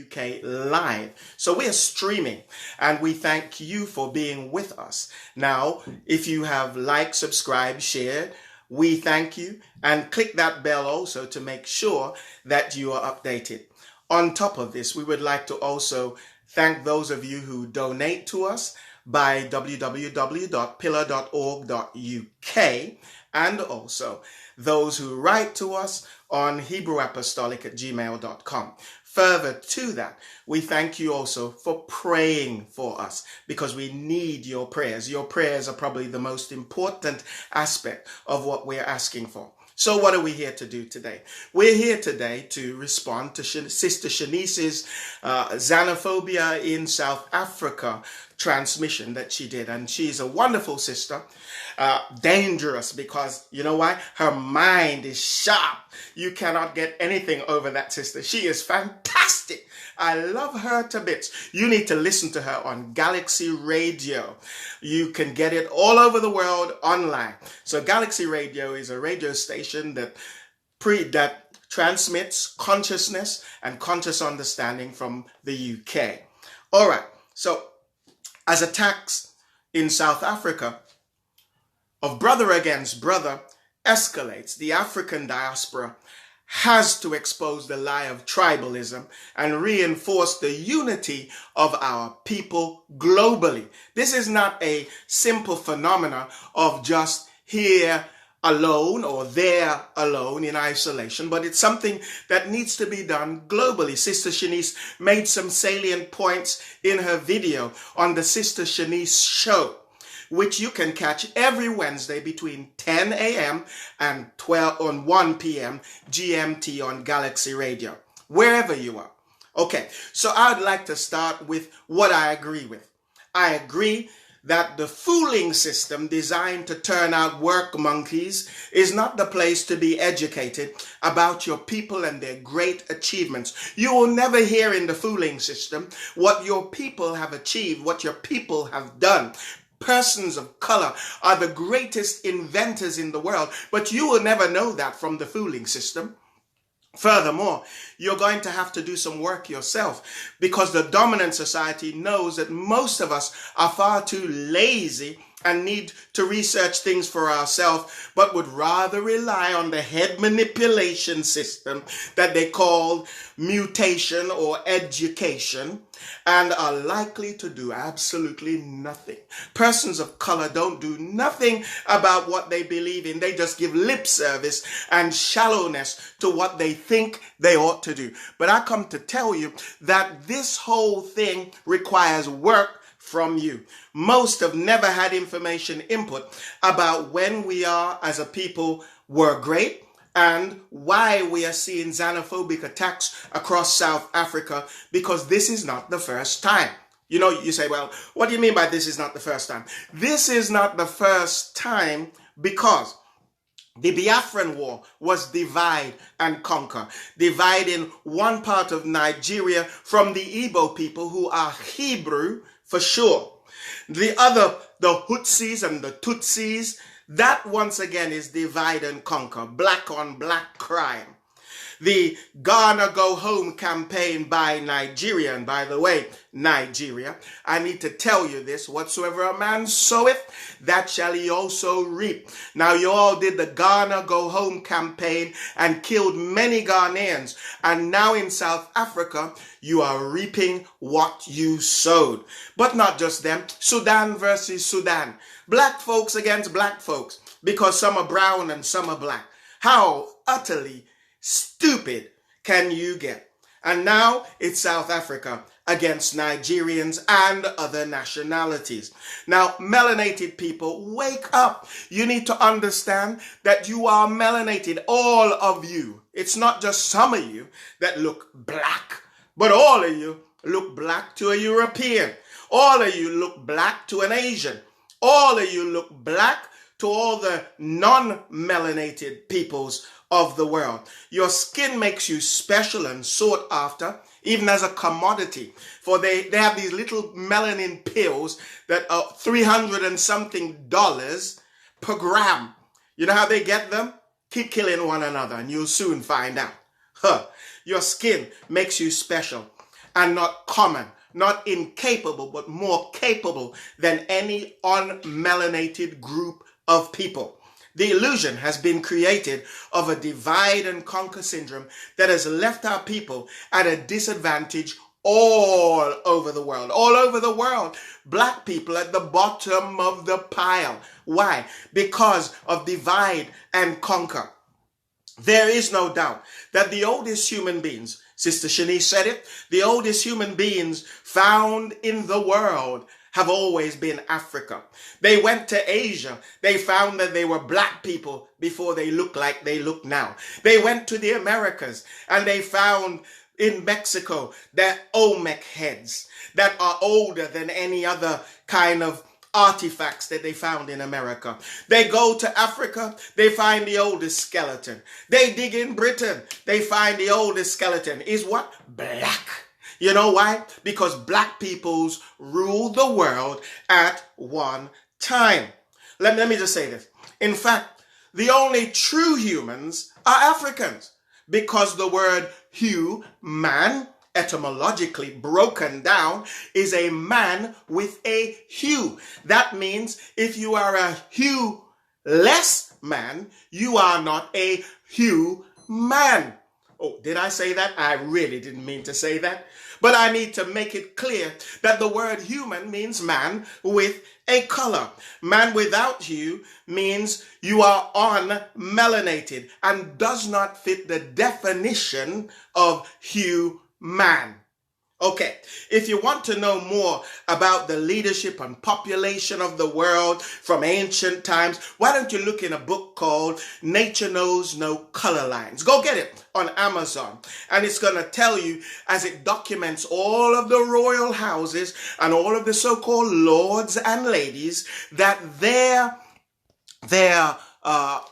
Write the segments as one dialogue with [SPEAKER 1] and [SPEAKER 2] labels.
[SPEAKER 1] UK live. So we are streaming, and we thank you for being with us. Now, if you have liked, subscribed, shared, we thank you, and click that bell also to make sure that you are updated. On top of this, we would like to also thank those of you who donate to us by www.pillar.org.uk, and also those who write to us on HebrewApostolic@gmail.com. Further to that, we thank you also for praying for us, because we need your prayers. Your prayers are probably the most important aspect of what we're asking for. So what are we here to do today? We're here today to respond to Sister Shanice's xenophobia in South Africa transmission that she did. And she's a wonderful sister, dangerous, because you know why? Her mind is sharp. You cannot get anything over that sister. She is fantastic. I love her to bits. You need to listen to her on Galaxy Radio. You can get it all over the world online. So Galaxy Radio is a radio station that transmits consciousness and conscious understanding from the UK. All right. So as attacks in South Africa of brother against brother escalates, the African diaspora has to expose the lie of tribalism and reinforce the unity of our people globally. This is not a simple phenomena of just here alone or there alone in isolation, but it's something that needs to be done globally. Sister Shanice made some salient points in her video on the Sister Shanice show, which you can catch every Wednesday between 10 a.m. and 1 p.m. GMT on Galaxy Radio, wherever you are. Okay, so I'd like to start with what I agree with. I agree that the fooling system designed to turn out work monkeys is not the place to be educated about your people and their great achievements. You will never hear in the fooling system what your people have achieved, what your people have done. Persons of color are the greatest inventors in the world, but you will never know that from the fooling system. Furthermore, you're going to have to do some work yourself, because the dominant society knows that most of us are far too lazy and need to research things for ourselves, but would rather rely on the head manipulation system that they call mutation or education, and are likely to do absolutely nothing. Persons of color don't do nothing about what they believe in. They just give lip service and shallowness to what they think they ought to do. But I come to tell you that this whole thing requires work from you. Most have never had information input about when we are as a people were great and why we are seeing xenophobic attacks across South Africa, because this is not the first time. You know, you say, well, what do you mean by this is not the first time? This is not the first time because the Biafran War was divide and conquer, dividing one part of Nigeria from the Igbo people, who are Hebrew for sure. The other, the Hutsis and the Tutsis, that once again is divide and conquer, black on black crime. The Ghana Go Home campaign by Nigeria, and by the way, Nigeria, I need to tell you this: whatsoever a man soweth, that shall he also reap. Now, you all did the Ghana Go Home campaign and killed many Ghanaians, and now in South Africa, you are reaping what you sowed. But not just them. Sudan versus Sudan. Black folks against black folks, because some are brown and some are black. How utterly stupid can you get? And now it's South Africa against Nigerians and other nationalities. Now, melanated people, wake up. You need to understand that you are melanated, all of you. It's not just some of you that look black, but all of you look black to a European. All of you look black to an Asian. All of you look black to all the non-melanated peoples of the world. Your skin makes you special and sought after, even as a commodity. For they have these little melanin pills that are $300 and something per gram. You know how they get them? Keep killing one another and you'll soon find out. Your skin makes you special. and not common, not incapable, but more capable than any unmelanated group of people. The illusion has been created of a divide and conquer syndrome that has left our people at a disadvantage all over the world. All over the world, black people at the bottom of the pile. Why? Because of divide and conquer. There is no doubt that the oldest human beings, Sister Shanice said it, the oldest human beings found in the world have always been Africa. They went to Asia. They found that they were black people before they looked like they look now. They went to the Americas and they found in Mexico that Olmec heads that are older than any other kind of artifacts that they found in America. They go to Africa, they find the oldest skeleton. They dig in Britain, they find the oldest skeleton. Is what? Black. You know why? Because black peoples ruled the world at one time. Let me just say this. In fact, the only true humans are Africans, because the word human, etymologically broken down, is a man with a hue. That means if you are a hue-less man, you are not a human. Oh, did I say that? I really didn't mean to say that. But I need to make it clear that the word human means man with a color. Man without hue means you are unmelanated and does not fit the definition of human. Okay, if you want to know more about the leadership and population of the world from ancient times, why don't you look in a book called Nature Knows No Color Lines? Go get it on Amazon. And it's going to tell you, as it documents all of the royal houses and all of the so-called lords and ladies, that their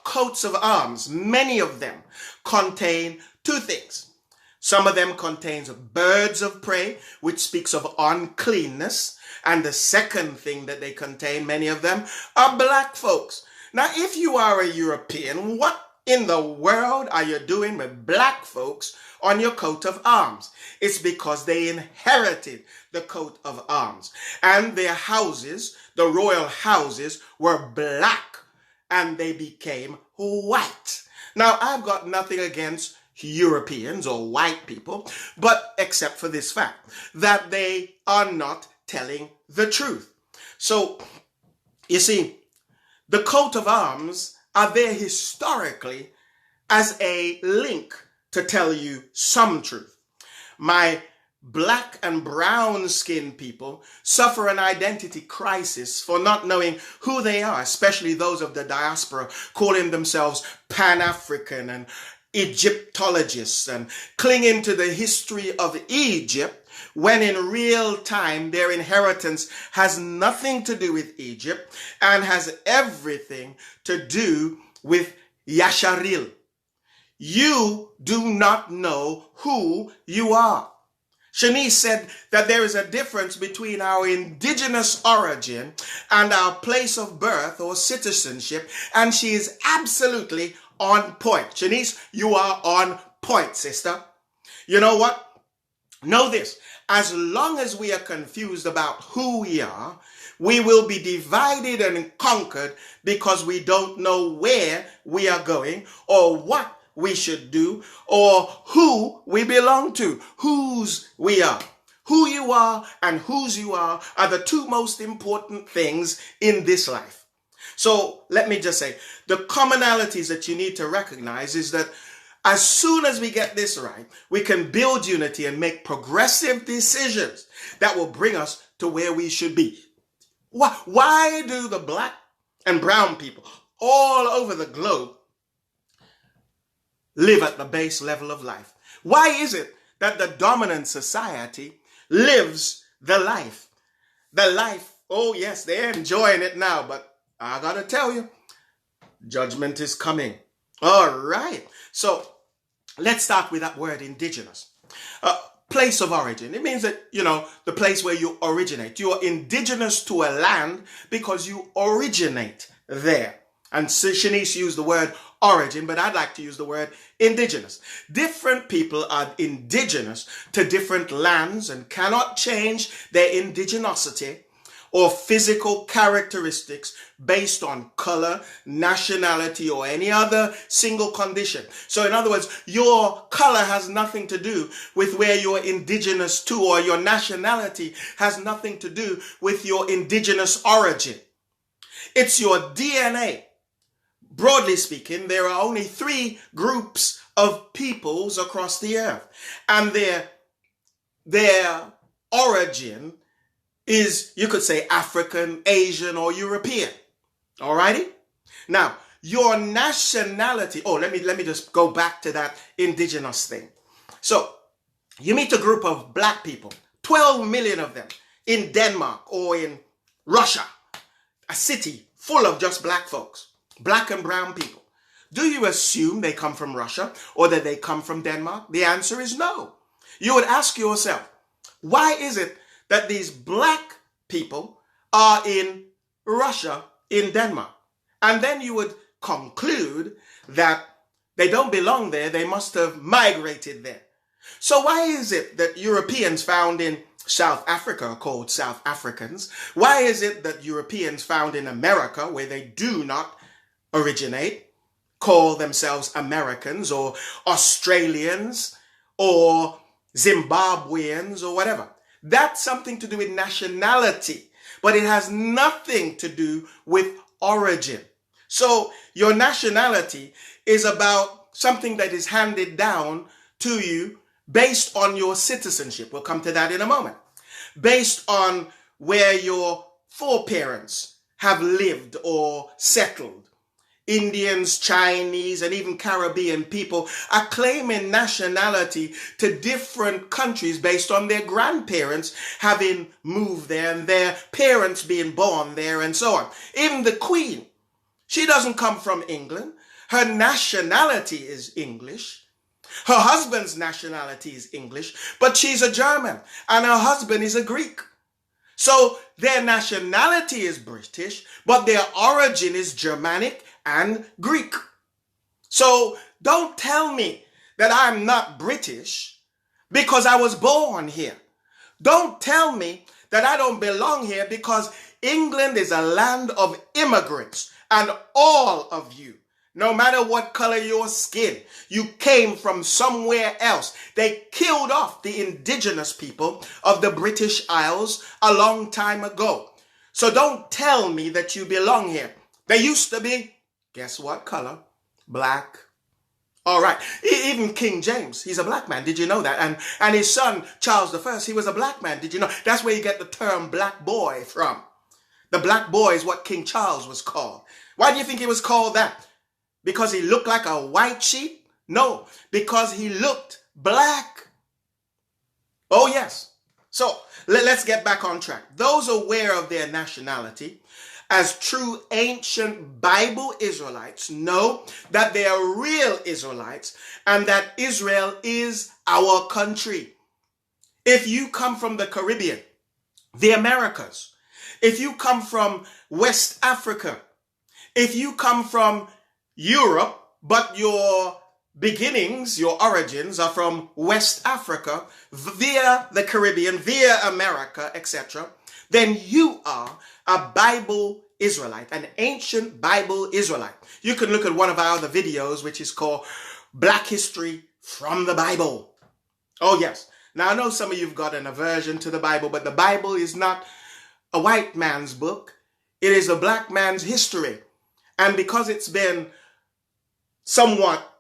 [SPEAKER 1] coats of arms, many of them, contain two things. Some of them contains birds of prey, which speaks of uncleanness. And the second thing that they contain, many of them, are black folks. Now, if you are a European, what in the world are you doing with black folks on your coat of arms? It's because they inherited the coat of arms. And their houses, the royal houses, were black and they became white. Now, I've got nothing against Europeans or white people, but except for this fact, that they are not telling the truth. So, you see, the coat of arms are there historically as a link to tell you some truth. My black and brown skinned people suffer an identity crisis for not knowing who they are, especially those of the diaspora calling themselves Pan-African and Egyptologists and clinging to the history of Egypt, when in real time their inheritance has nothing to do with Egypt and has everything to do with Yasharil. You do not know who you are. Shanice said that there is a difference between our indigenous origin and our place of birth or citizenship, and she is absolutely on point. Shanice, you are on point, sister. You know what? Know this. As long as we are confused about who we are, we will be divided and conquered because we don't know where we are going or what we should do or who we belong to, whose we are. Who you are and whose you are the two most important things in this life. So let me just say, the commonalities that you need to recognize is that as soon as we get this right, we can build unity and make progressive decisions that will bring us to where we should be. Why do the black and brown people all over the globe live at the base level of life? Why is it that the dominant society lives the life? The life, oh yes, they're enjoying it now, but I gotta tell you, judgment is coming. All right. So let's start with that word indigenous. Place of origin. It means that, the place where you originate. You are indigenous to a land because you originate there. And Shanice used the word origin, but I'd like to use the word indigenous. Different people are indigenous to different lands and cannot change their indigenosity or physical characteristics based on color, nationality, or any other single condition. So in other words, your color has nothing to do with where you're indigenous to, or your nationality has nothing to do with your indigenous origin. It's your DNA. Broadly speaking, there are only 3 groups of peoples across the earth, and their origin is, you could say, African, Asian, or European. Alrighty? Now, your nationality, let me just go back to that indigenous thing. So, you meet a group of black people, 12 million of them, in Denmark or in Russia, a city full of just black folks, black and brown people. Do you assume they come from Russia or that they come from Denmark? The answer is no. You would ask yourself, why is it that these black people are in Russia, in Denmark? And then you would conclude that they don't belong there, they must have migrated there. So why is it that Europeans found in South Africa are called South Africans? Why is it that Europeans found in America, where they do not originate, call themselves Americans or Australians or Zimbabweans or whatever? That's something to do with nationality, but it has nothing to do with origin. So your nationality is about something that is handed down to you based on your citizenship. We'll come to that in a moment. Based on where your foreparents have lived or settled. Indians, Chinese, and even Caribbean people are claiming nationality to different countries based on their grandparents having moved there and their parents being born there and so on. Even the Queen, she doesn't come from England. Her nationality is English. Her husband's nationality is English, but she's a German and her husband is a Greek. So their nationality is British, but their origin is Germanic and Greek. So don't tell me that I'm not British because I was born here. Don't tell me that I don't belong here because England is a land of immigrants, and all of you, no matter what color your skin, you came from somewhere else. They killed off the indigenous people of the British Isles a long time ago. So don't tell me that you belong here. They used to be, guess what color? Black. All right. Even King James, he's a black man. Did you know that? And his son, Charles I, he was a black man. Did you know? That's where you get the term black boy from. The black boy is what King Charles was called. Why do you think he was called that? Because he looked like a white sheep? No, because he looked black. Oh, yes. So let's get back on track. Those aware of their nationality, as true ancient Bible Israelites, know that they are real Israelites and that Israel is our country. If you come from the Caribbean, the Americas, if you come from West Africa, if you come from Europe, but your beginnings, your origins are from West Africa, via the Caribbean, via America, etc., then you are a Bible Israelite, an ancient Bible Israelite. You can look at one of our other videos, which is called Black History from the Bible. Oh, yes. Now, I know some of you have got an aversion to the Bible, but the Bible is not a white man's book. It is a black man's history. And because it's been somewhat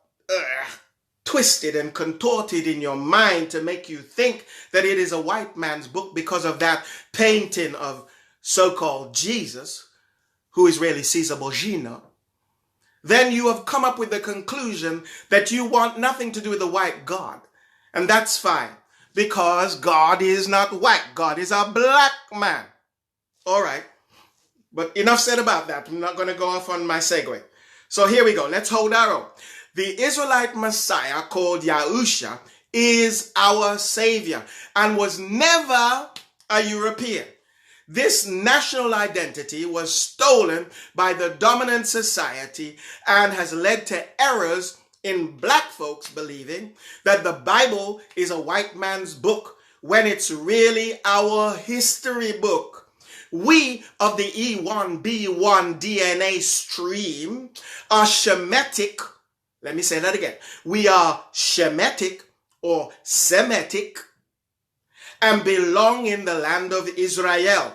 [SPEAKER 1] twisted and contorted in your mind to make you think that it is a white man's book because of that painting of so-called Jesus, who is really Caesar Borgia, then you have come up with the conclusion that you want nothing to do with the white God. And that's fine, because God is not white. God is a black man. All right. But enough said about that. I'm not going to go off on my segue. So here we go. Let's hold our own. The Israelite Messiah, called Yahusha, is our Savior and was never a European. This national identity was stolen by the dominant society and has led to errors in black folks believing that the Bible is a white man's book when it's really our history book. We of the E1B1 DNA stream are Shemitic. Let me say that again. We are Shemitic or Semitic and belong in the land of Israel.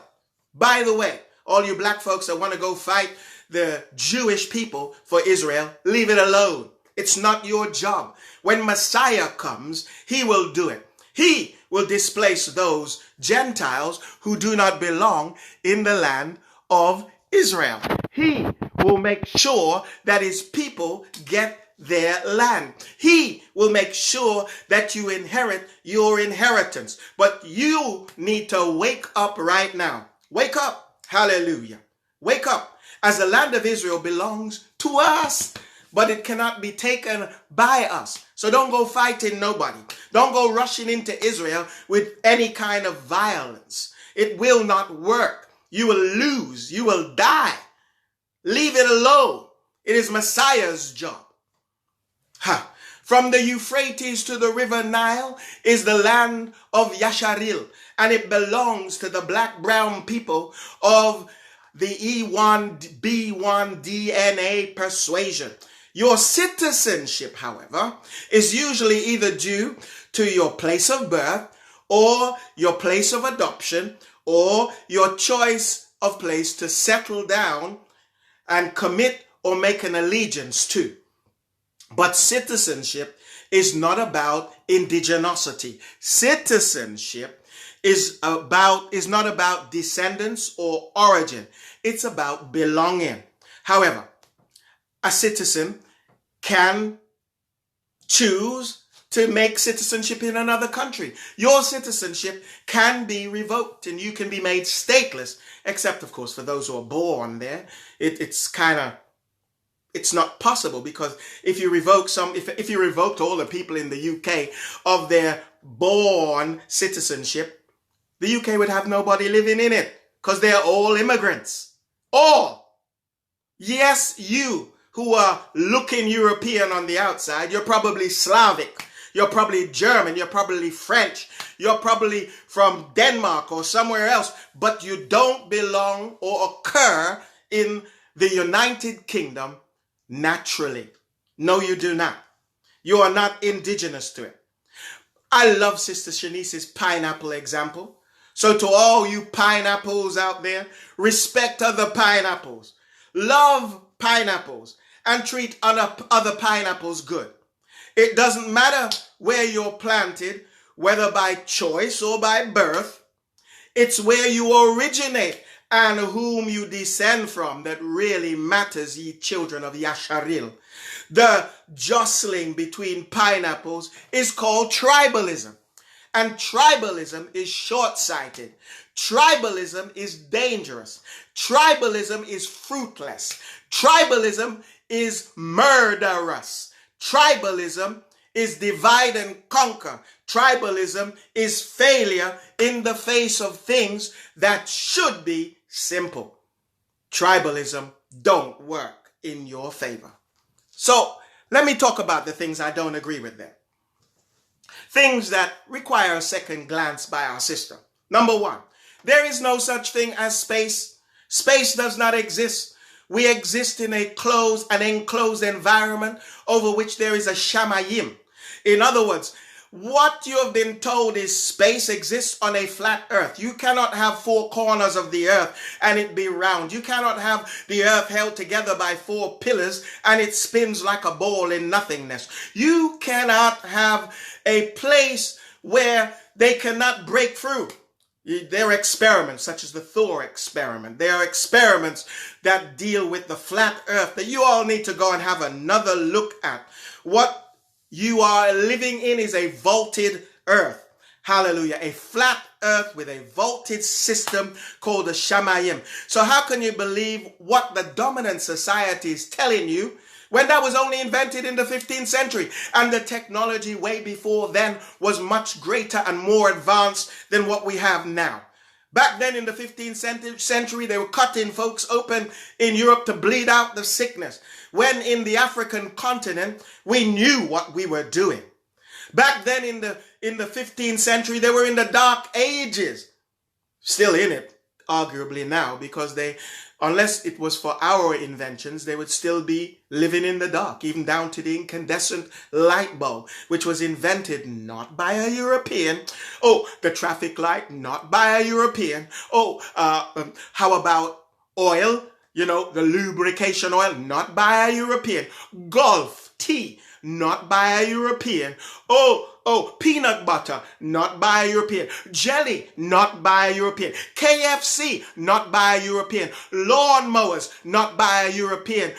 [SPEAKER 1] By the way, all you black folks that want to go fight the Jewish people for Israel, leave it alone. It's not your job. When Messiah comes, he will do it. He will displace those Gentiles who do not belong in the land of Israel. He will make sure that his people get their land. He will make sure that you inherit your inheritance. But you need to wake up right now. Wake up. Hallelujah. Wake up. As the land of Israel belongs to us, but it cannot be taken by us. So don't go fighting nobody. Don't go rushing into Israel with any kind of violence. It will not work. You will lose. You will die. Leave it alone. It is Messiah's job. From the Euphrates to the river Nile is the land of Yasharil, and it belongs to the black-brown people of the E1B1 DNA persuasion. Your citizenship, however, is usually either due to your place of birth or your place of adoption or your choice of place to settle down and commit or make an allegiance to. But citizenship is not about indigenosity. Citizenship is not about descendants or origin. It's about belonging. However, a citizen can choose to make citizenship in another country. Your citizenship can be revoked and you can be made stateless, except of course for those who are born there. It's not possible, because if you revoked all the people in the UK of their born citizenship, the UK would have nobody living in it, because they're all immigrants. All. Yes, you who are looking European on the outside, you're probably Slavic, you're probably German, you're probably French, you're probably from Denmark or somewhere else, but you don't belong or occur in the United Kingdom naturally. No, you do not. You are not indigenous to it. I love Sister Shanice's pineapple example. So to all you pineapples out there, respect other pineapples. Love pineapples and treat other pineapples good. It doesn't matter where you're planted, whether by choice or by birth. It's where you originate and whom you descend from that really matters, ye children of Yasharil. The jostling between pineapples is called tribalism. And tribalism is short-sighted. Tribalism is dangerous. Tribalism is fruitless. Tribalism is murderous. Tribalism is divide and conquer. Tribalism is failure in the face of things that should be simple. Tribalism don't work in your favor. So let me talk about the things I don't agree with there. Things that require a second glance by our system. Number one, there is no such thing as space. Space does not exist. We exist in a closed and enclosed environment over which there is a shamayim. In other words, what you have been told is space exists on a flat earth. You cannot have four corners of the earth and it be round. You cannot have the earth held together by four pillars and it spins like a ball in nothingness. You cannot have a place where they cannot break through. There are experiments such as the Thor experiment. There are experiments that deal with the flat earth that you all need to go and have another look at. What you are living in is a vaulted earth. Hallelujah. A flat earth with a vaulted system called the Shamayim. So how can you believe what the dominant society is telling you when that was only invented in the 15th century and the technology way before then was much greater and more advanced than what we have now? Back then in the 15th century, they were cutting folks open in Europe to bleed out the sickness. When in the African continent, we knew what we were doing. Back then in the 15th century, they were in the dark ages. Still in it, arguably now, because unless it was for our inventions, they would still be living in the dark, even down to the incandescent light bulb, which was invented not by a European. Oh, the traffic light, not by a European. Oh, how about oil? You know, the lubrication oil, not by a European. Gulf tea, not by a European. Oh, peanut butter, not by a European. Jelly, not by a European. KFC, not by a European. Lawnmowers, not by a European.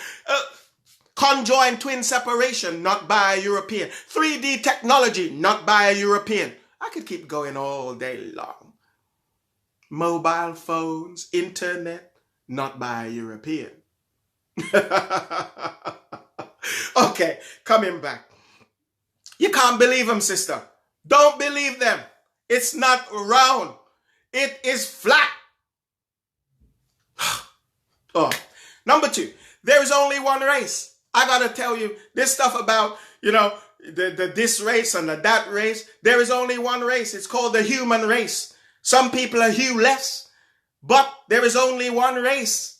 [SPEAKER 1] Conjoined twin separation, not by a European. 3D technology, not by a European. I could keep going all day long. Mobile phones, internet, not by a European. Okay, coming back. You can't believe them, sister. Don't believe them. It's not round. It is flat. Oh, number 2, there is only one race. I gotta tell you this stuff about, this race and that race. There is only one race. It's called the human race. Some people are hueless, but there is only one race.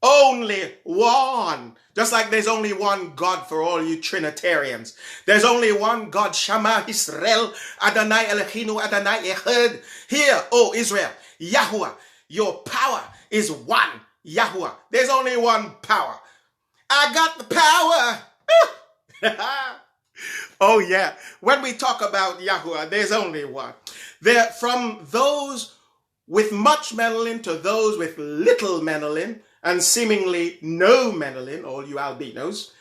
[SPEAKER 1] Only one. Just like there's only one God for all you Trinitarians. There's only one God, Shema Israel, Adonai Elohenu, Adonai Echad. Hear, O Israel, Yahuwah, your power is one. Yahuwah. There's only one power. I got the power. Oh yeah. When we talk about Yahuwah, there's only one. There, from those with much melanin to those with little melanin, and seemingly no melanin, all you albinos,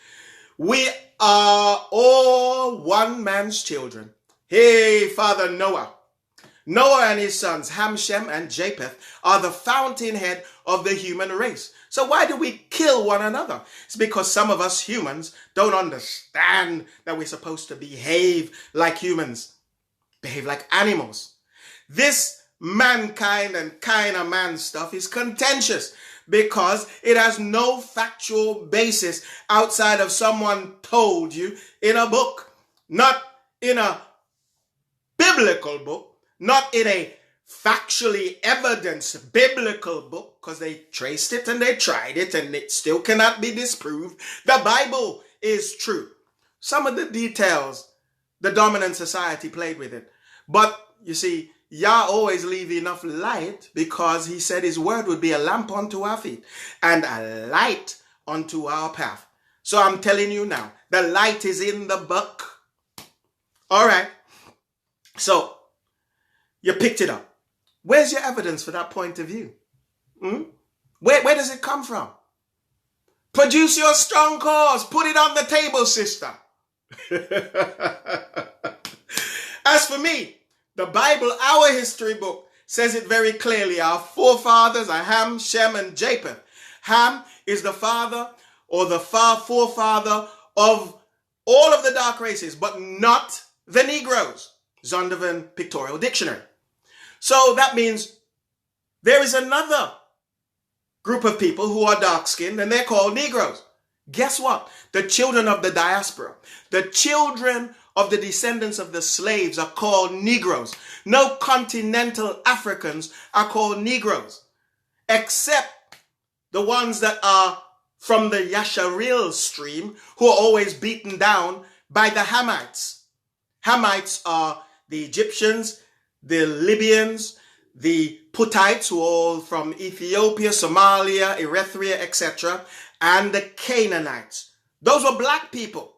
[SPEAKER 1] we are all one man's children. Hey, Father Noah. Noah and his sons, Ham, Shem, and Japheth, are the fountainhead of the human race. So why do we kill one another? It's because some of us humans don't understand that we're supposed to behave like humans, behave like animals. This mankind and kind of man stuff is contentious, because it has no factual basis outside of someone told you in a book, not in a biblical book, not in a factually evidenced biblical book, because they traced it and they tried it and it still cannot be disproved. The Bible is true. Some of the details, the dominant society played with it. But you see, Yah always leave enough light, because he said his word would be a lamp unto our feet and a light unto our path. So I'm telling you now, the light is in the book. All right. So you picked it up. Where's your evidence for that point of view? Where does it come from? Produce your strong cause. Put it on the table, sister. As for me, the Bible, our history book, says it very clearly. Our forefathers are Ham, Shem, and Japheth. Ham is the father or the far forefather of all of the dark races, but not the Negroes. Zondervan Pictorial Dictionary. So that means there is another group of people who are dark-skinned, and they're called Negroes. Guess what? The children of the diaspora, the children of the descendants of the slaves are called Negroes. No continental Africans are called Negroes, except the ones that are from the Yasharil stream, who are always beaten down by the Hamites. Hamites are the Egyptians, the Libyans, the Puttites, who are all from Ethiopia, Somalia, Eritrea, etc., and the Canaanites. Those were black people.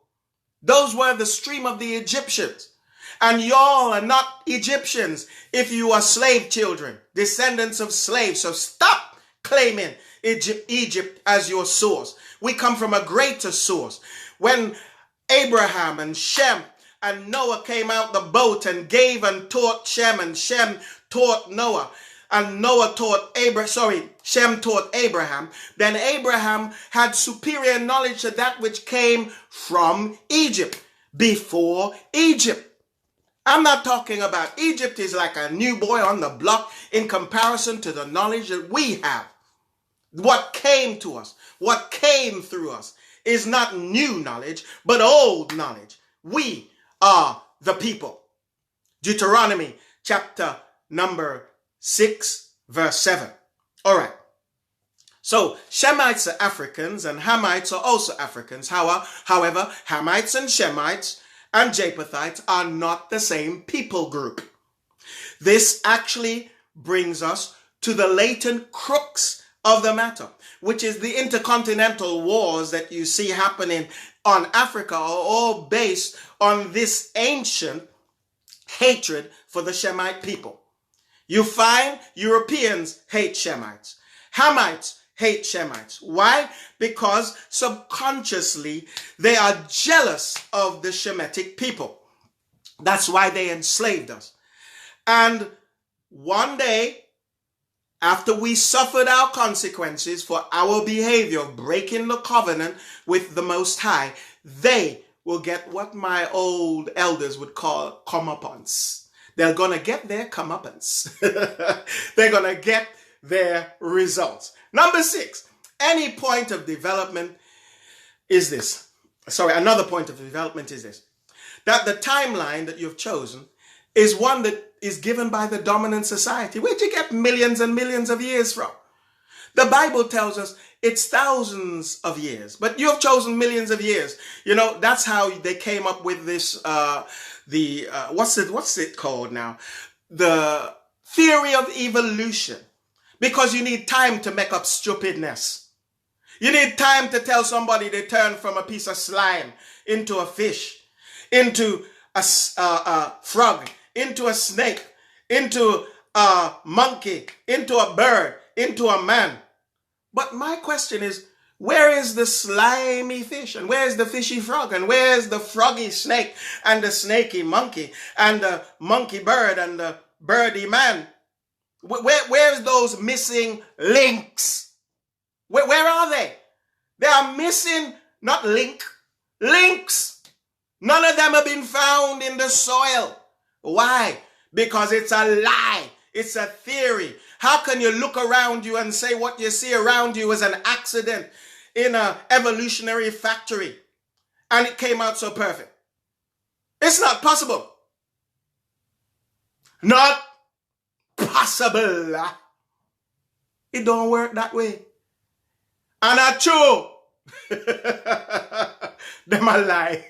[SPEAKER 1] Those were the stream of the Egyptians. And y'all are not Egyptians if you are slave children, descendants of slaves. So stop claiming Egypt as your source. We come from a greater source. When Abraham and Shem and Noah came out the boat and gave and taught Shem, and Shem taught Noah, and Noah taught Shem taught Abraham, then Abraham had superior knowledge to that which came from Egypt, before Egypt. I'm not talking about Egypt is like a new boy on the block in comparison to the knowledge that we have. What came to us, what came through us is not new knowledge, but old knowledge. We are the people. Deuteronomy chapter number 6, verse 7. All right. So Shemites are Africans and Hamites are also Africans. However, Hamites and Shemites and Japhethites are not the same people group. This actually brings us to the latent crux of the matter, which is the intercontinental wars that you see happening on Africa are all based on this ancient hatred for the Shemite people. You find Europeans hate Shemites. Hamites hate Shemites. Why? Because subconsciously they are jealous of the Shemitic people. That's why they enslaved us. And one day, after we suffered our consequences for our behavior of breaking the covenant with the Most High, they will get what my old elders would call comeuppance. They're going to get their comeuppance. They're going to get their results. Number 6, any point of development is this. Another point of development is this. That the timeline that you've chosen is one that is given by the dominant society. Where'd you get millions and millions of years from? The Bible tells us it's thousands of years, but you've chosen millions of years. You know, that's how they came up with this, what's it called now? The theory of evolution. Because you need time to make up stupidness. You need time to tell somebody they turn from a piece of slime into a fish, into a frog, into a snake, into a monkey, into a bird, into a man. But my question is, where is the slimy fish? And where's the fishy frog? And where's the froggy snake? And the snaky monkey? And the monkey bird? And the birdy man? Where's those missing links? Where are they? They are missing, not links. None of them have been found in the soil. Why? Because it's a lie. It's a theory. How can you look around you and say what you see around you is an accident in an evolutionary factory and it came out so perfect? It's not possible. Not possible. It don't work that way. And I true. Them a lie.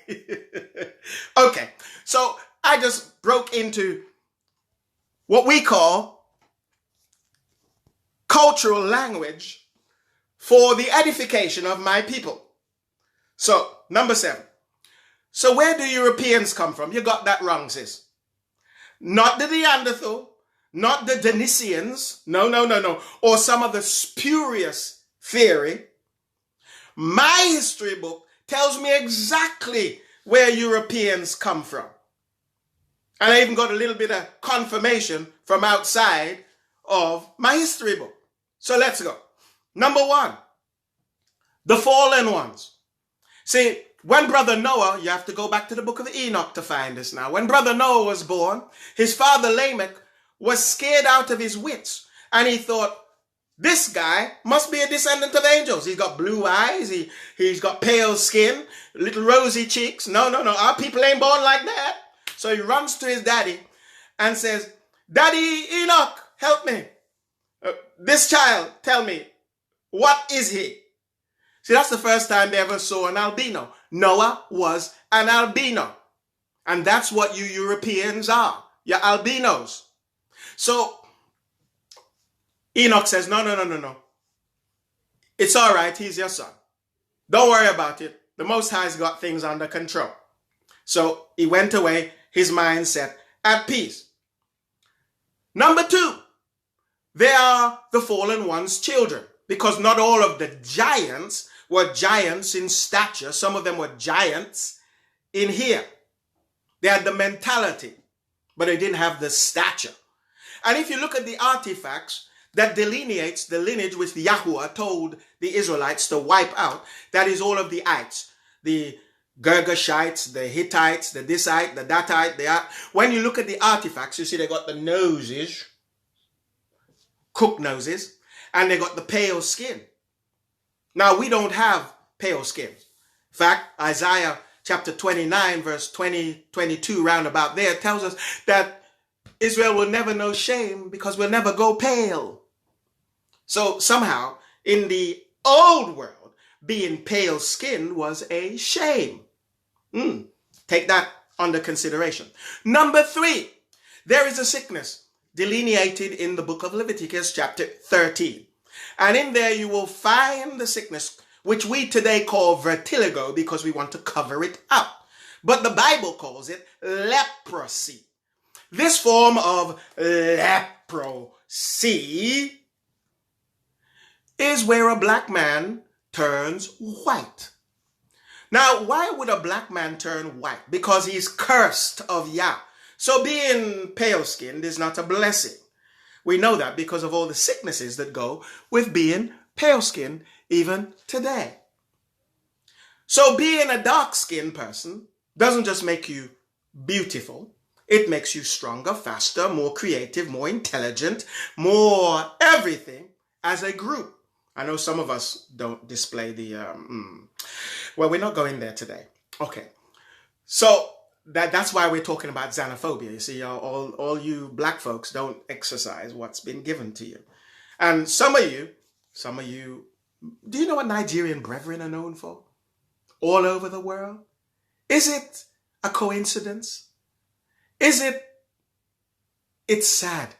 [SPEAKER 1] Okay, so I just broke into what we call cultural language for the edification of my people. So, number 7. So where do Europeans come from? You got that wrong, sis. Not the Neanderthal, not the Deniscians, no, or some of the spurious theory. My history book tells me exactly where Europeans come from. And I even got a little bit of confirmation from outside of my history book. So let's go. Number 1, the fallen ones. See, when Brother Noah, you have to go back to the book of Enoch to find this now. When Brother Noah was born, his father Lamech was scared out of his wits. And he thought, this guy must be a descendant of angels. He's got blue eyes. He's got pale skin, little rosy cheeks. No. Our people ain't born like that. So he runs to his daddy and says, Daddy Enoch, help me. This child, tell me, what is he? See, that's the first time they ever saw an albino. Noah was an albino. And that's what you Europeans are. You're albinos. So Enoch says, no. It's all right. He's your son. Don't worry about it. The Most High's got things under control. So he went away, his mind set at peace. Number 2, they are the fallen one's children. Because not all of the giants were giants in stature. Some of them were giants in here. They had the mentality, but they didn't have the stature. And if you look at the artifacts that delineates the lineage which Yahuwah told the Israelites to wipe out, that is all of the ites, the Girgashites, the Hittites, the thisite, the thatite, when you look at the artifacts, you see they got the noses, cooked noses, and they got the pale skin. Now, we don't have pale skin. In fact, Isaiah chapter 29, verse 20, 22, round about there, tells us that Israel will never know shame because we'll never go pale. So somehow, in the old world, being pale skinned was a shame. Take that under consideration. Number 3, there is a sickness delineated in the book of Leviticus chapter 13. And in there you will find the sickness, which we today call vertigo because we want to cover it up. But the Bible calls it leprosy. This form of leprosy is where a black man turns white. Now, why would a black man turn white? Because he's cursed of Yah. So being pale-skinned is not a blessing. We know that because of all the sicknesses that go with being pale-skinned even today. So being a dark-skinned person doesn't just make you beautiful. It makes you stronger, faster, more creative, more intelligent, more everything as a group. I know some of us don't display the, well, we're not going there today. Okay. So that's why we're talking about xenophobia. You see, all you black folks don't exercise what's been given to you. And some of you, do you know what Nigerian brethren are known for? All over the world? Is it a coincidence? It's sad.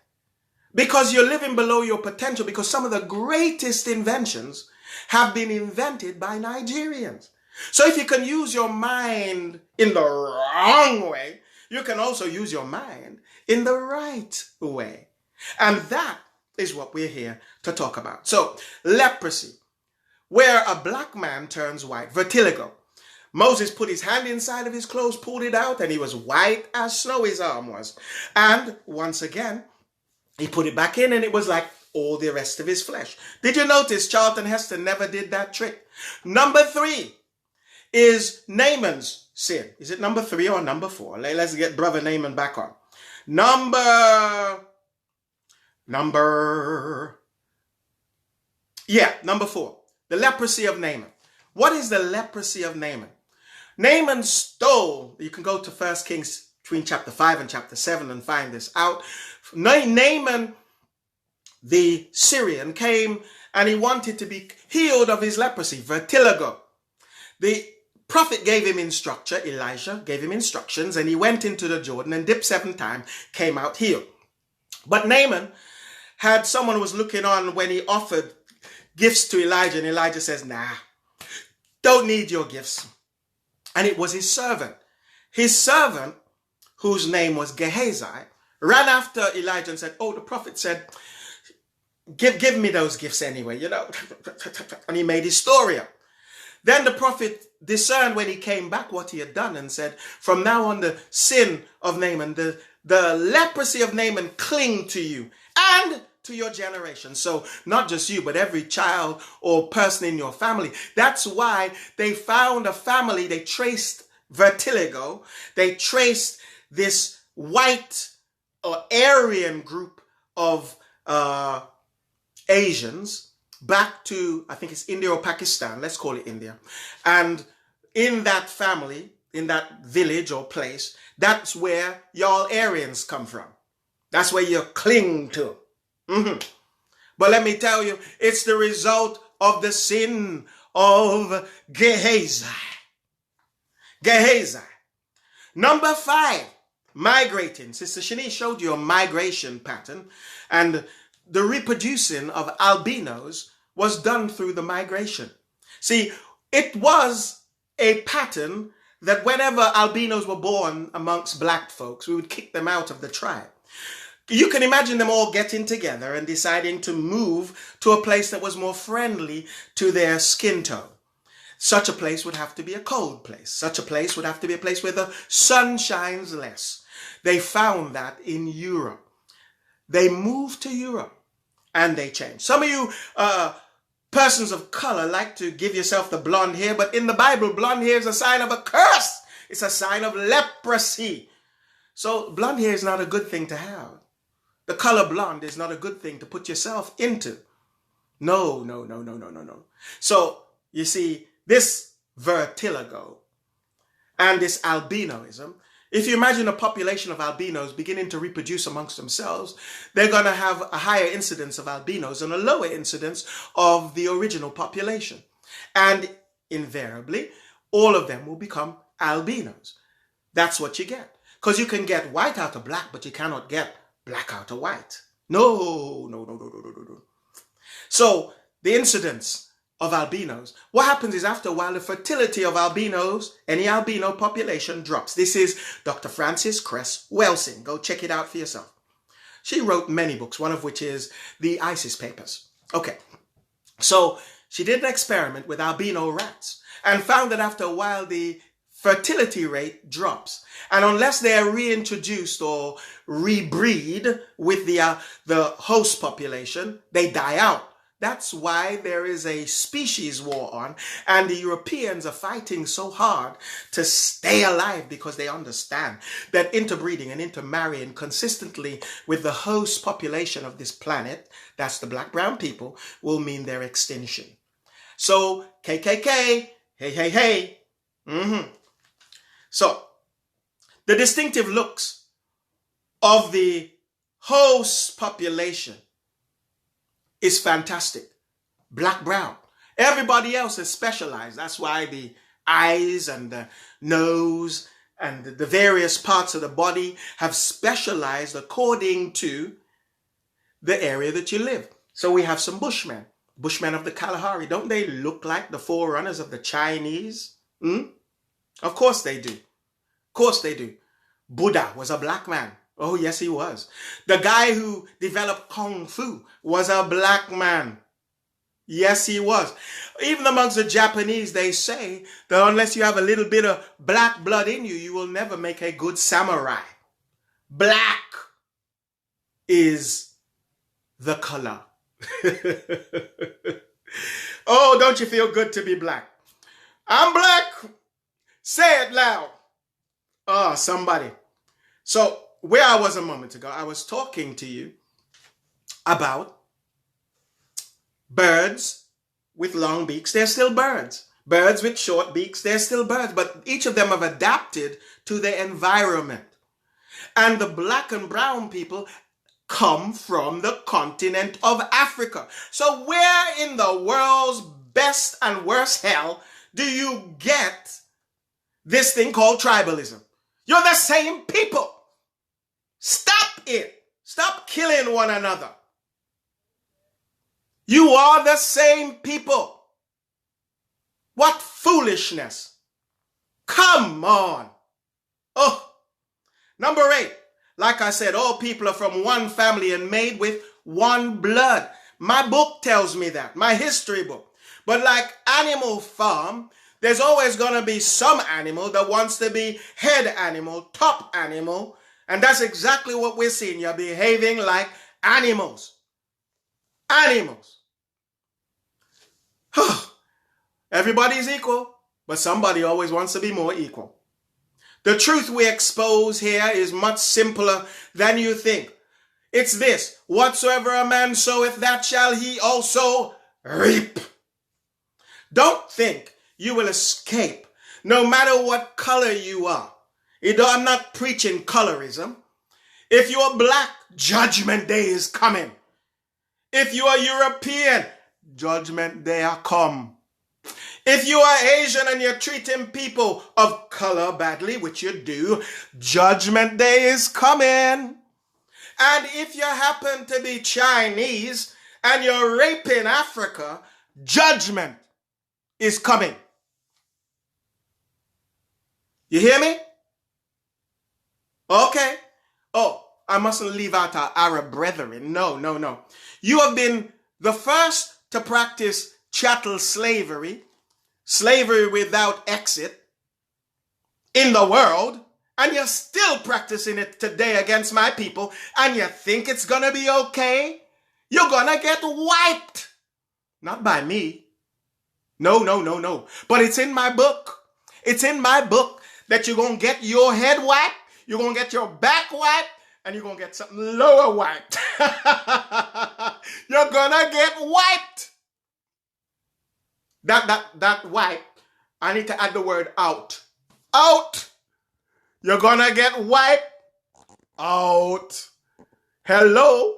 [SPEAKER 1] Because you're living below your potential, because some of the greatest inventions have been invented by Nigerians. So if you can use your mind in the wrong way, you can also use your mind in the right way. And that is what we're here to talk about. So leprosy, where a black man turns white, vertigo. Moses put his hand inside of his clothes, pulled it out, and he was white as snow, his arm was. And once again, he put it back in and it was like all the rest of his flesh. Did you notice Charlton Heston never did that trick? Number 3 is Naaman's sin. Is it number 3 or number 4? Let's get Brother Naaman back on. Number 4. The leprosy of Naaman. What is the leprosy of Naaman? Naaman stole, you can go to 1 Kings between chapter 5 and chapter 7 and find this out. Naaman, the Syrian, came and he wanted to be healed of his leprosy, vertigo. The prophet gave him instruction, Elijah gave him instructions, and he went into the Jordan and dipped 7 times, came out healed. But Naaman had someone who was looking on when he offered gifts to Elijah, and Elijah says, nah, don't need your gifts. And it was his servant. His servant, whose name was Gehazi, ran after Elijah and said, oh, the prophet said, give me those gifts anyway, you know. And he made his story up. Then the prophet discerned when he came back what he had done and said, from now on the sin of Naaman, the leprosy of Naaman cling to you and to your generation. So not just you, but every child or person in your family. That's why they found a family, they traced vertigo, they traced this white or Aryan group of Asians back to, I think it's India or Pakistan, let's call it India. And in that family, in that village or place, that's where y'all Aryans come from. That's where you cling to. But let me tell you, it's the result of the sin of Gehazi. Gehazi. Number 5, migrating. Sister Shanice showed you a migration pattern, and the reproducing of albinos was done through the migration. See, it was a pattern that whenever albinos were born amongst black folks, we would kick them out of the tribe. You can imagine them all getting together and deciding to move to a place that was more friendly to their skin tone. Such a place would have to be a cold place. Such a place would have to be a place where the sun shines less. They found that in Europe. They moved to Europe and they changed. Some of you Persons of color like to give yourself the blonde hair, but in the Bible, blonde hair is a sign of a curse. It's a sign of leprosy. So blonde hair is not a good thing to have. The color blonde is not a good thing to put yourself into. No, no, no, no, no, no, no. So you see, this vertigo and this albinoism, if you imagine a population of albinos beginning to reproduce amongst themselves, they're going to have a higher incidence of albinos and a lower incidence of the original population. And invariably, all of them will become albinos. That's what you get. Because you can get white out of black, but you cannot get black out of white. No, no, no, no, no, no, no, no. So the incidence of albinos, what happens is after a while, the fertility of albinos, any albino population drops. This is Dr. Frances Cress Welsing. Go check it out for yourself. She wrote many books, one of which is the ISIS Papers. Okay, so she did an experiment with albino rats and found that after a while, the fertility rate drops. And unless they are reintroduced or rebreed with the host population, they die out. That's why there is a species war on, and the Europeans are fighting so hard to stay alive because they understand that interbreeding and intermarrying consistently with the host population of this planet, that's the black brown people, will mean their extinction. So KKK, hey, hey, hey. So the distinctive looks of the host population is fantastic. Black, brown. Everybody else is specialized. That's why the eyes and the nose and the various parts of the body have specialized according to the area that you live. So we have some Bushmen. Bushmen of the Kalahari. Don't they look like the forerunners of the Chinese? Of course they do. Of course they do. Buddha was a black man. Oh, yes, he was. The guy who developed Kung Fu was a black man. Yes, he was. Even amongst the Japanese, they say that unless you have a little bit of black blood in you, you will never make a good samurai. Black is the color. Oh, don't you feel good to be black? I'm black. Say it loud. Oh, somebody. So, where I was a moment ago, I was talking to you about birds with long beaks. They're still birds. Birds with short beaks, they're still birds. But each of them have adapted to their environment. And the black and brown people come from the continent of Africa. So where in the world's best and worst hell do you get this thing called tribalism? You're the same people. Stop it. Stop killing one another. You are the same people. What foolishness. Come on. Oh, number 8. Like I said, all people are from one family and made with one blood. My book tells me that, my history book. But like Animal Farm, there's always going to be some animal that wants to be head animal, top animal. And that's exactly what we're seeing. You're behaving like animals. Animals. Everybody's equal, but somebody always wants to be more equal. The truth we expose here is much simpler than you think. It's this: whatsoever a man soweth, that shall he also reap. Don't think you will escape no matter what color you are. I'm not preaching colorism. If you are black, judgment day is coming. If you are European, judgment day are come. If you are Asian and you're treating people of color badly, which you do, judgment day is coming. And if you happen to be Chinese and you're raping Africa, judgment is coming. You hear me? Okay. Oh, I mustn't leave out our Arab brethren. No, no, no. You have been the first to practice chattel slavery, slavery without exit in the world, and you're still practicing it today against my people, and you think it's gonna be okay? You're gonna get wiped. Not by me. No, no, no, no. But it's in my book. It's in my book that you're going to get your head wiped, you're going to get your back wiped, and you're going to get something lower wiped. You're going to get wiped. That wipe, I need to add the word out. Out. You're going to get wiped out. Hello.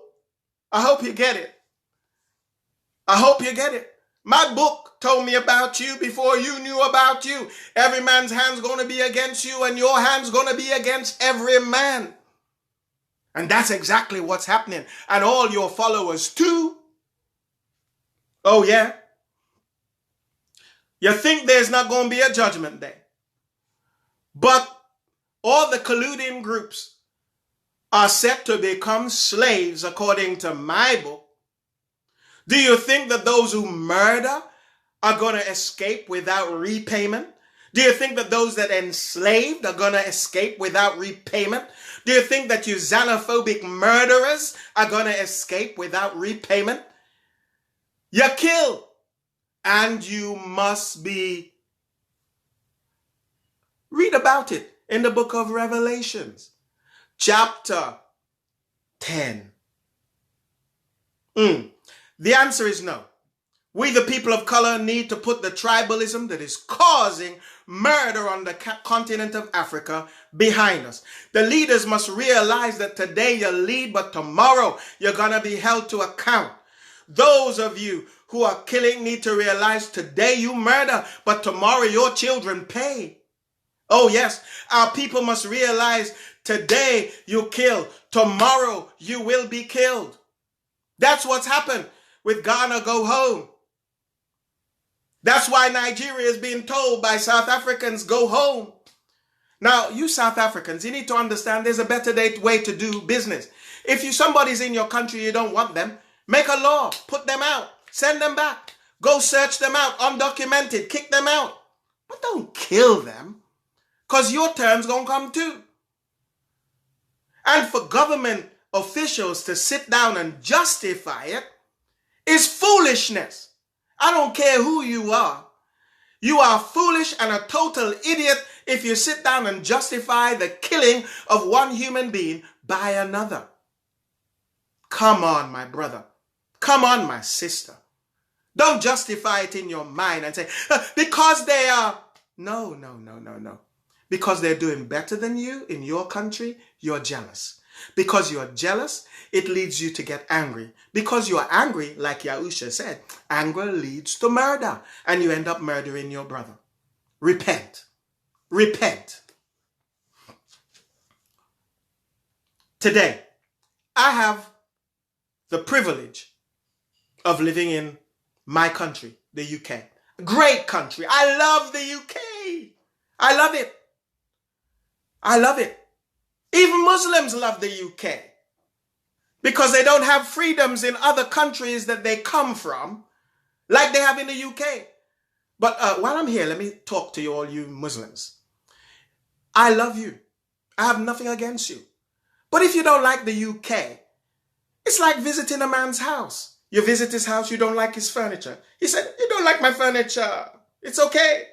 [SPEAKER 1] I hope you get it. I hope you get it. My book told me about you before you knew about you. Every man's hand's going to be against you, and your hand's going to be against every man. And that's exactly what's happening. And all your followers too. Oh yeah? You think there's not going to be a judgment day. But all the colluding groups are set to become slaves according to my book. Do you think that those who murder are going to escape without repayment? Do you think that those that enslaved are going to escape without repayment? Do you think that you xenophobic murderers are going to escape without repayment? You kill, and you must be. Read about it in the book of Revelations, chapter 10. The answer is no. We, the people of color, need to put the tribalism that is causing murder on the continent of Africa behind us. The leaders must realize that today you lead, but tomorrow you're going to be held to account. Those of you who are killing need to realize today you murder, but tomorrow your children pay. Oh yes, our people must realize today you kill, tomorrow you will be killed. That's what's happened with Ghana Go Home. That's why Nigeria is being told by South Africans, go home. Now, you South Africans, you need to understand there's a better way to do business. If somebody's in your country, you don't want them, make a law, put them out, send them back, go search them out, undocumented, kick them out. But don't kill them, because your turn's going to come too. And for government officials to sit down and justify it is foolishness. I don't care who you are. You are foolish and a total idiot if you sit down and justify the killing of one human being by another. Come on, my brother. Come on, my sister. Don't justify it in your mind and say, because they are. No, no, no, no, no. Because they're doing better than you in your country, you're jealous. Because you're jealous, it leads you to get angry. Because you're angry, like Yahusha said, anger leads to murder. And you end up murdering your brother. Repent. Repent. Today, I have the privilege of living in my country, the UK. Great country. I love the UK. I love it. I love it. Even Muslims love the UK because they don't have freedoms in other countries that they come from like they have in the UK. But while I'm here, let me talk to you all, you Muslims. I love you. I have nothing against you. But if you don't like the UK, it's like visiting a man's house. You visit his house, you don't like his furniture. He said, you don't like my furniture. It's okay.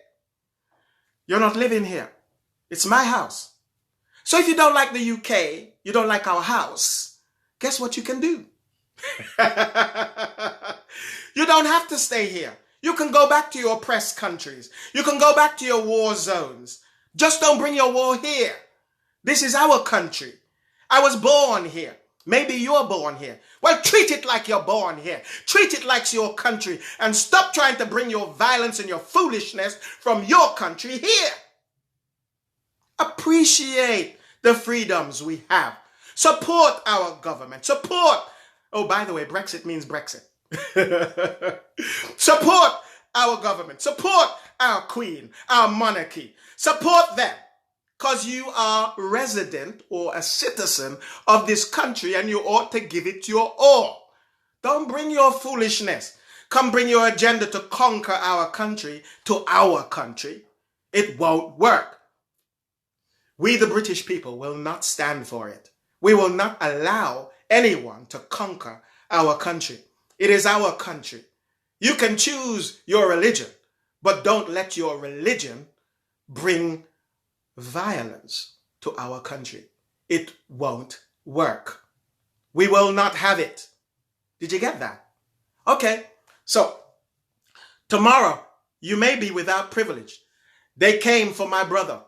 [SPEAKER 1] You're not living here. It's my house. So if you don't like the UK, you don't like our house, guess what you can do? You don't have to stay here. You can go back to your oppressed countries. You can go back to your war zones. Just don't bring your war here. This is our country. I was born here. Maybe you're born here. Well, treat it like you're born here. Treat it like it's your country. And stop trying to bring your violence and your foolishness from your country here. Appreciate the freedoms we have. Support our government. Support. Oh, by the way, Brexit means Brexit. Support our government. Support our queen, our monarchy. Support them. Because you are resident or a citizen of this country and you ought to give it your all. Don't bring your foolishness. Come bring your agenda to conquer our country to our country. It won't work. We, the British people, will not stand for it. We will not allow anyone to conquer our country. It is our country. You can choose your religion, but don't let your religion bring violence to our country. It won't work. We will not have it. Did you get that? Okay, so tomorrow you may be without privilege. They came for my brother.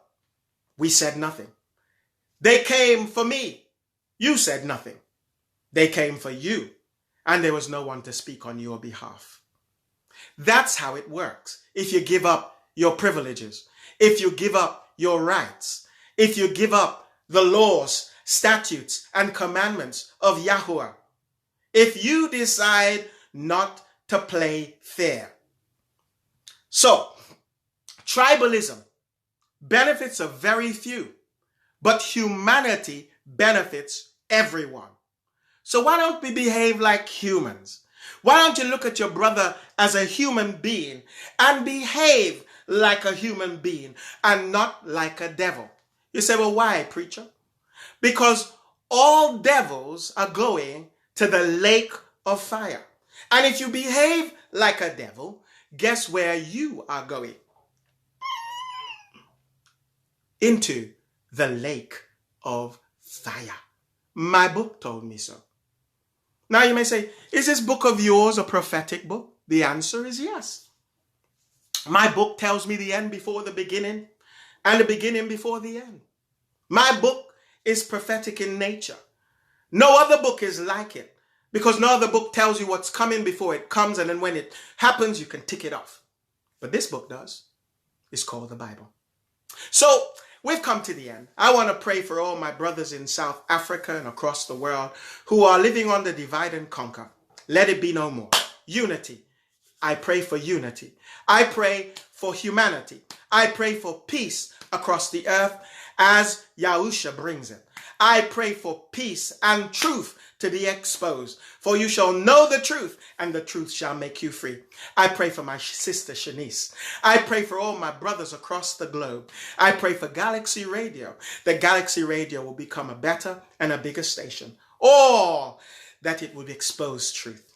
[SPEAKER 1] We said nothing. They came for me. You said nothing. They came for you, and there was no one to speak on your behalf. That's how it works. If you give up your privileges, if you give up your rights, if you give up the laws, statutes, and commandments of Yahuwah, if you decide not to play fair. So, tribalism benefits a very few, but humanity benefits everyone. So why don't we behave like humans? Why don't you look at your brother as a human being and behave like a human being and not like a devil? You say, well, why, preacher? Because all devils are going to the lake of fire. And if you behave like a devil, guess where you are going? Into the lake of fire. My book told me so. Now you may say, is this book of yours a prophetic book? The answer is yes. My book tells me the end before the beginning and the beginning before the end. My book is prophetic in nature. No other book is like it, because no other book tells you what's coming before it comes, and then when it happens, you can tick it off. But this book does. It's called the Bible. So we've come to the end. I want to pray for all my brothers in South Africa and across the world who are living on the divide and conquer. Let it be no more. Unity. I pray for unity. I pray for humanity. I pray for peace across the earth as Yahusha brings it. I pray for peace and truth to be exposed. For you shall know the truth, and the truth shall make you free. I pray for my sister Shanice. I pray for all my brothers across the globe. I pray for Galaxy Radio. That Galaxy Radio will become a better and a bigger station. Or that it will expose truth.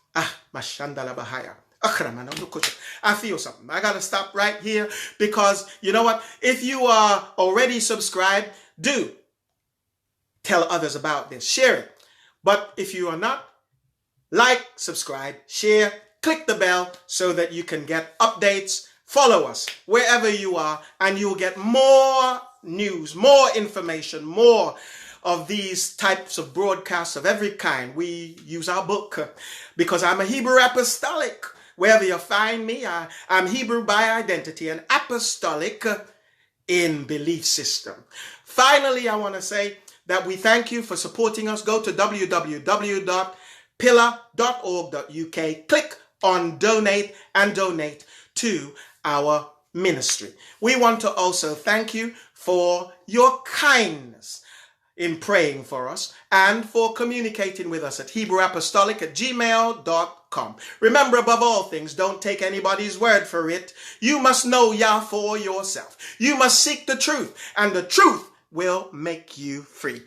[SPEAKER 1] Mashandala Bahaya. I feel something. I got to stop right here, because you know what? If you are already subscribed, do tell others about this. Share it. But if you are not, like, subscribe, share, click the bell so that you can get updates. Follow us wherever you are, and you'll get more news, more information, more of these types of broadcasts of every kind. We use our book because I'm a Hebrew apostolic. Wherever you find me, I'm Hebrew by identity and apostolic in belief system. Finally, I want to say that we thank you for supporting us. Go to www.pillar.org.uk. Click on donate and donate to our ministry. We want to also thank you for your kindness in praying for us and for communicating with us at HebrewApostolic@gmail.com. Remember, above all things, don't take anybody's word for it. You must know Yah for yourself. You must seek the truth, and the truth will make you free.